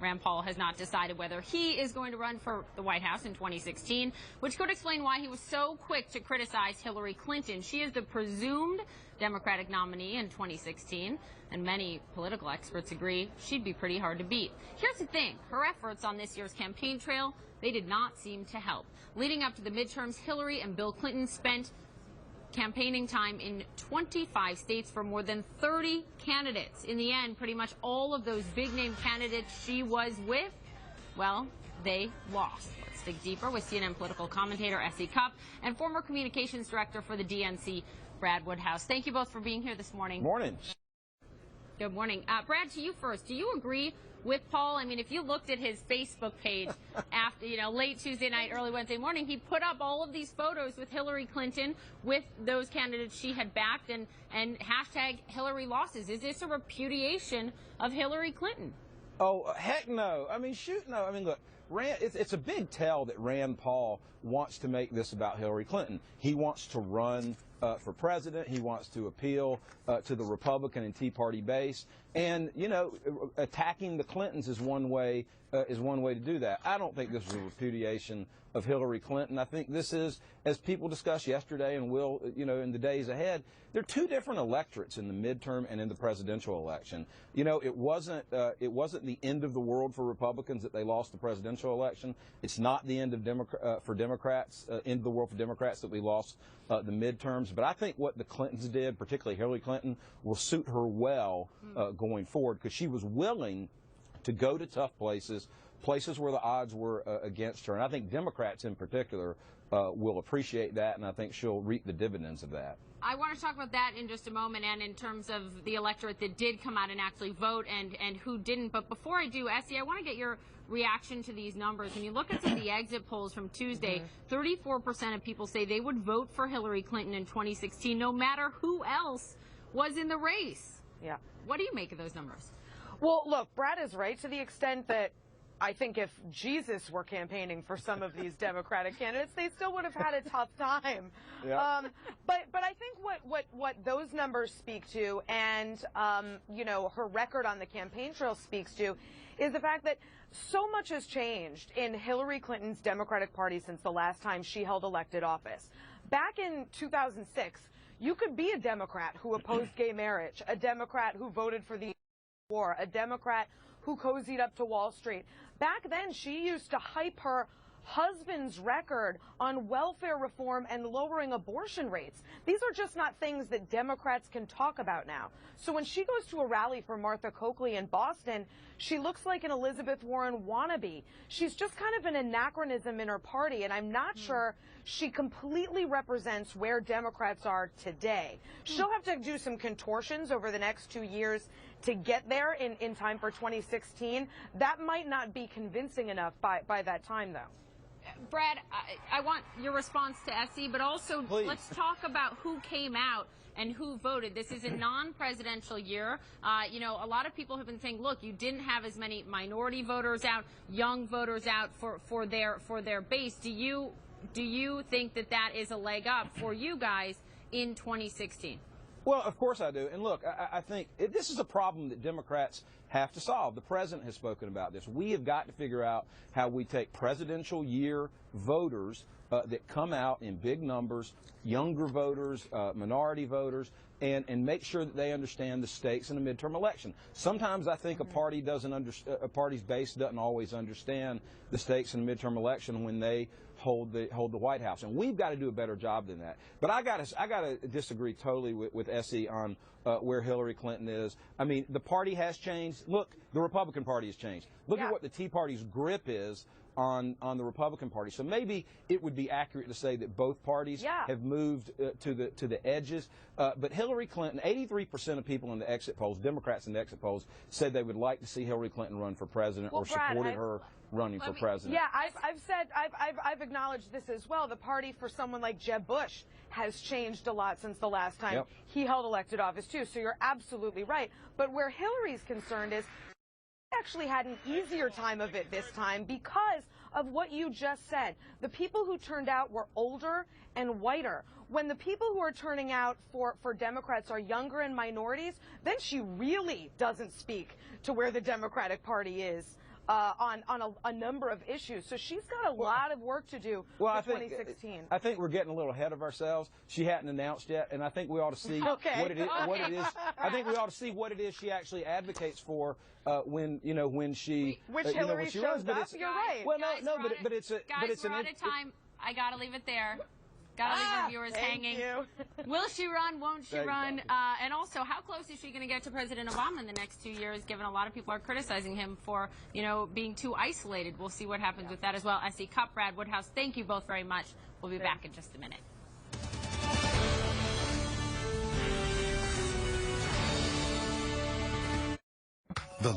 Rand Paul has not decided whether he is going to run for the White House in 2016, which could explain why he was so quick to criticize Hillary Clinton. She is the presumed Democratic nominee in 2016, and many political experts agree she'd be pretty hard to beat. Here's the thing. Her efforts on this year's campaign trail, they did not seem to help. Leading up to the midterms, Hillary and Bill Clinton spent campaigning time in 25 states for more than 30 candidates. In the end, pretty much all of those big-name candidates she was with, well, they lost. Let's dig deeper with CNN political commentator S.E. Cupp and former communications director for the DNC, Brad Woodhouse. Thank you both for being here this morning. Morning. Good morning. Brad, to you first. Do you agree with Paul? I mean, if you looked at his Facebook page after, late Tuesday night, early Wednesday morning, he put up all of these photos with Hillary Clinton, with those candidates she had backed, and hashtag Hillary losses. Is this a repudiation of Hillary Clinton? Oh, heck no. I mean, shoot, no. I mean, look, it's a big tell that Rand Paul wants to make this about Hillary Clinton. He wants to run for president. He wants to appeal to the Republican and Tea Party base. And, attacking the Clintons is one way to do that. I don't think this is a repudiation of Hillary Clinton. I think this is, as people discussed yesterday and will, in the days ahead, there are two different electorates in the midterm and in the presidential election. It wasn't the end of the world for Republicans that they lost the presidential election. It's not the end of for Democrats, end of the world for Democrats that we lost the midterms. But I think what the Clintons did, particularly Hillary Clinton, will suit her well going forward, because she was willing to go to tough places where the odds were against her. And I think Democrats in particular will appreciate that, and I think she'll reap the dividends of that. I want to talk about that in just a moment, and in terms of the electorate that did come out and actually vote and who didn't. But before I do, Essie, I want to get your reaction to these numbers. When you look at some of the exit polls from Tuesday, 34% of people say they would vote for Hillary Clinton in 2016, no matter who else was in the race. Yeah. What do you make of those numbers? Well, look, Brad is right to the extent that I think if Jesus were campaigning for some of these Democratic candidates, they still would have had a tough time. Yeah. But I think what those numbers speak to, and her record on the campaign trail speaks to, is the fact that so much has changed in Hillary Clinton's Democratic Party since the last time she held elected office. Back in 2006, you could be a Democrat who opposed gay marriage, a Democrat who voted for the war, a Democrat who cozied up to Wall Street. Back then, she used to hype her husband's record on welfare reform and lowering abortion rates. These are just not things that Democrats can talk about now. So when she goes to a rally for Martha Coakley in Boston, she looks like an Elizabeth Warren wannabe. She's just kind of an anachronism in her party, and I'm not sure she completely represents where Democrats are today. She'll have to do some contortions over the next 2 years to get there in time for 2016. That might not be convincing enough by that time, though. Brad, I want your response to Essie, but also let's talk about who came out and who voted. This is a non-presidential year. A lot of people have been saying, look, you didn't have as many minority voters out, young voters out for their base. Do you think that is a leg up for you guys in 2016? Well, of course I do. And look, I think this is a problem that Democrats have to solve. The president has spoken about this. We have got to figure out how we take presidential year voters that come out in big numbers, younger voters, minority voters, and make sure that they understand the stakes in a midterm election. Sometimes I think a party's base doesn't always understand the stakes in a midterm election when they hold the White House, and we've got to do a better job than that. But I got to disagree totally with Essie on where Hillary Clinton is. I mean, the party has changed. Look, the Republican Party has changed. Look at what the Tea Party's grip is on the Republican Party. So maybe it would be accurate to say that both parties have moved to the edges. But Hillary Clinton, 83% of people in the exit polls, Democrats in the exit polls, said they would like to see Hillary Clinton run for president or supported her running for president. Yeah, I've acknowledged this as well. The party for someone like Jeb Bush has changed a lot since the last time he held elected office too. So you're absolutely right. But where Hillary's concerned is actually had an easier time of it this time because of what you just said. The people who turned out were older and whiter. When the people who are turning out for Democrats are younger and minorities, then she really doesn't speak to where the Democratic Party is on a number of issues. So she's got a lot of work to do for 2016. I think we're getting a little ahead of ourselves. She hadn't announced yet, and I think we ought to see what it is. What it is. I think we ought to see what it is she actually advocates for when she which Hillary when she shows runs. But up. it's, You're right. Well, Guys, but it's we're out of time. I gotta leave it there. Gotta leave our viewers hanging. You. Will she run? Won't she run? Exactly. And also, how close is she going to get to President Obama in the next 2 years, given a lot of people are criticizing him for, being too isolated? We'll see what happens with that as well. SC Cup, Brad Woodhouse, thank you both very much. We'll be back in just a minute. The